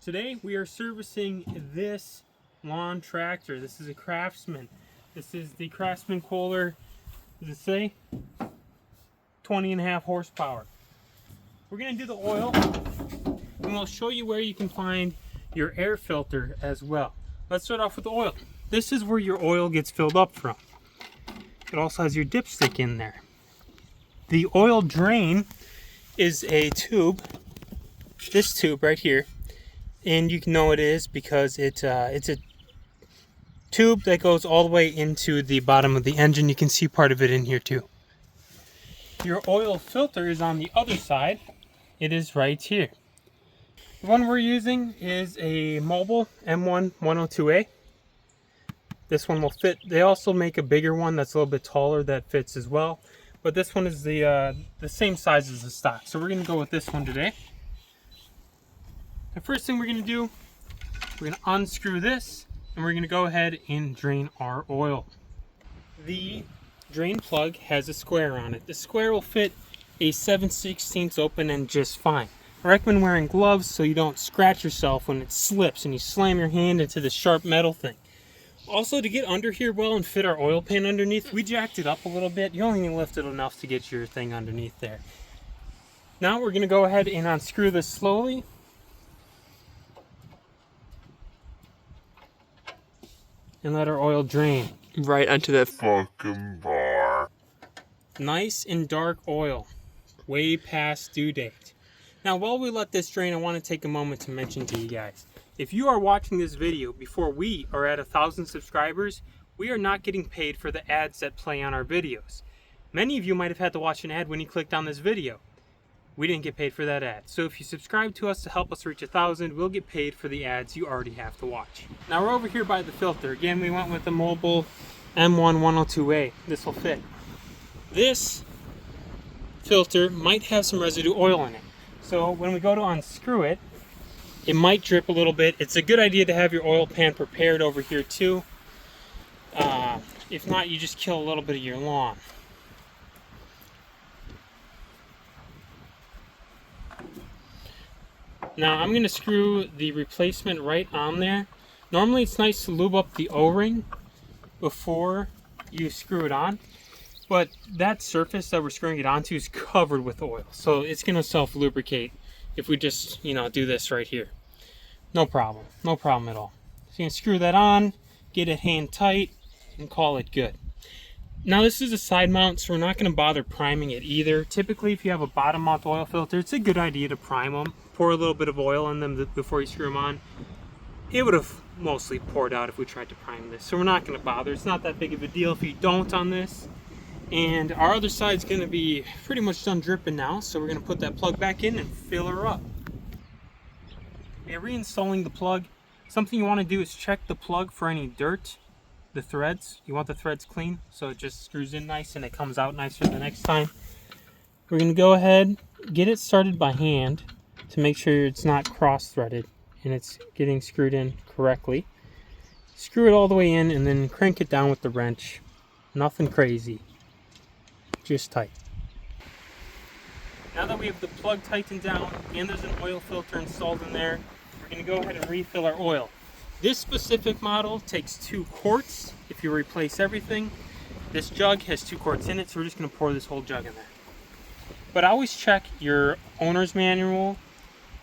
Today we are servicing this lawn tractor. This is a Craftsman. This is the Craftsman Kohler, does it say? 20.5 horsepower. We're going to do the oil, and we'll show you where you can find your air filter as well. Let's start off with the oil. This is where your oil gets filled up from. It also has your dipstick in there. The oil drain is a tube, this tube right here, and you can know it is because it's a tube that goes all the way into the bottom of the engine. You can see part of it in here too. Your oil filter is on the other side. It is right here. The one we're using is a Mower M1 102A. This one will fit. They also make a bigger one that's a little bit taller that fits as well. But this one is the same size as the stock. So we're going to go with this one today. The first thing we're going to do, we're going to unscrew this, and we're going to go ahead and drain our oil. The drain plug has a square on it. The square will fit a 7/16 open end just fine. I recommend wearing gloves so you don't scratch yourself when it slips and you slam your hand into the sharp metal thing. Also, to get under here well and fit our oil pan underneath, we jacked it up a little bit. You only need to lift it enough to get your thing underneath there. Now we're going to go ahead and unscrew this slowly. And let our oil drain. Right onto that fucking bar. Nice and dark oil. Way past due date. Now while we let this drain, I want to take a moment to mention to you guys. If you are watching this video before we are at 1,000 subscribers, we are not getting paid for the ads that play on our videos. Many of you might have had to watch an ad when you clicked on this video. We didn't get paid for that ad. So if you subscribe to us to help us reach 1,000, we'll get paid for the ads you already have to watch. Now we're over here by the filter. Again, we went with the Mower M1 102A. This will fit. This filter might have some residue oil in it. So when we go to unscrew it, it might drip a little bit. It's a good idea to have your oil pan prepared over here too. If not, you just kill a little bit of your lawn. Now I'm going to screw the replacement right on there. Normally it's nice to lube up the O-ring before you screw it on, but that surface that we're screwing it onto is covered with oil, so it's going to self-lubricate if we just, do this right here. No problem at all. So you can screw that on, get it hand tight, and call it good. Now this is a side mount, so we're not going to bother priming it either. Typically if you have a bottom mount oil filter, it's a good idea to prime them. Pour a little bit of oil in them before you screw them on. It would have mostly poured out if we tried to prime this, so we're not going to bother. It's not that big of a deal if you don't on this. And our other side's going to be pretty much done dripping now, so we're going to put that plug back in and fill her up. And reinstalling the plug, something you want to do is check the plug for any dirt, the threads. You want the threads clean, so it just screws in nice and it comes out nicer the next time. We're going to go ahead, get it started by hand to make sure it's not cross-threaded and it's getting screwed in correctly. Screw it all the way in and then crank it down with the wrench. Nothing crazy, just tight. Now that we have the plug tightened down and there's an oil filter installed in there, we're going to go ahead and refill our oil. This specific model takes 2 quarts if you replace everything. This jug has 2 quarts in it, so we're just going to pour this whole jug in there. But always check your owner's manual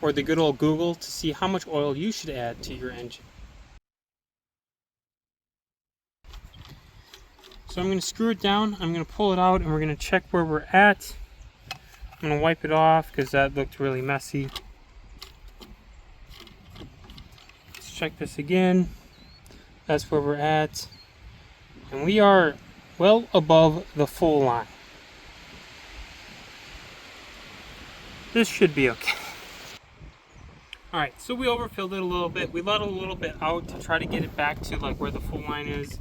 or the good old Google to see how much oil you should add to your engine. So I'm going to screw it down, I'm going to pull it out, and we're going to check where we're at. I'm going to wipe it off because that looked really messy. Let's check this again. That's where we're at. And we are well above the full line. This should be okay. Alright, so we overfilled it a little bit. We let a little bit out to try to get it back to like where the full line is.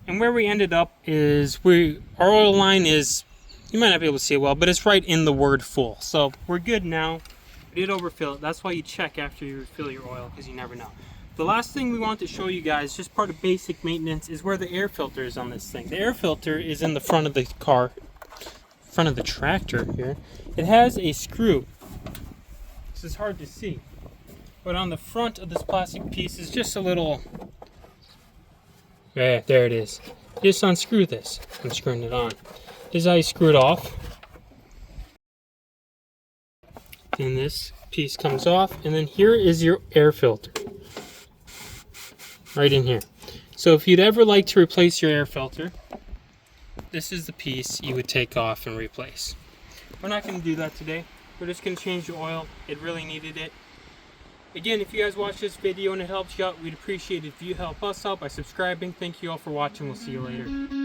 And where we ended up is our oil line is, you might not be able to see it well, but it's right in the word full. So we're good now. We did overfill it. That's why you check after you refill your oil, because you never know. The last thing we want to show you guys, just part of basic maintenance, is where the air filter is on this thing. The air filter is in the front of the car, front of the tractor here. It has a screw. This is hard to see. But on the front of this plastic piece is just a little, yeah, there it is. Just unscrew this. I'm screwing it on. This is how you screw it off. And this piece comes off, and then here is your air filter. Right in here. So if you'd ever like to replace your air filter, this is the piece you would take off and replace. We're not going to do that today. We're just going to change the oil. It really needed it. Again, if you guys watch this video and it helps you out, we'd appreciate it if you help us out by subscribing. Thank you all for watching. We'll see you later.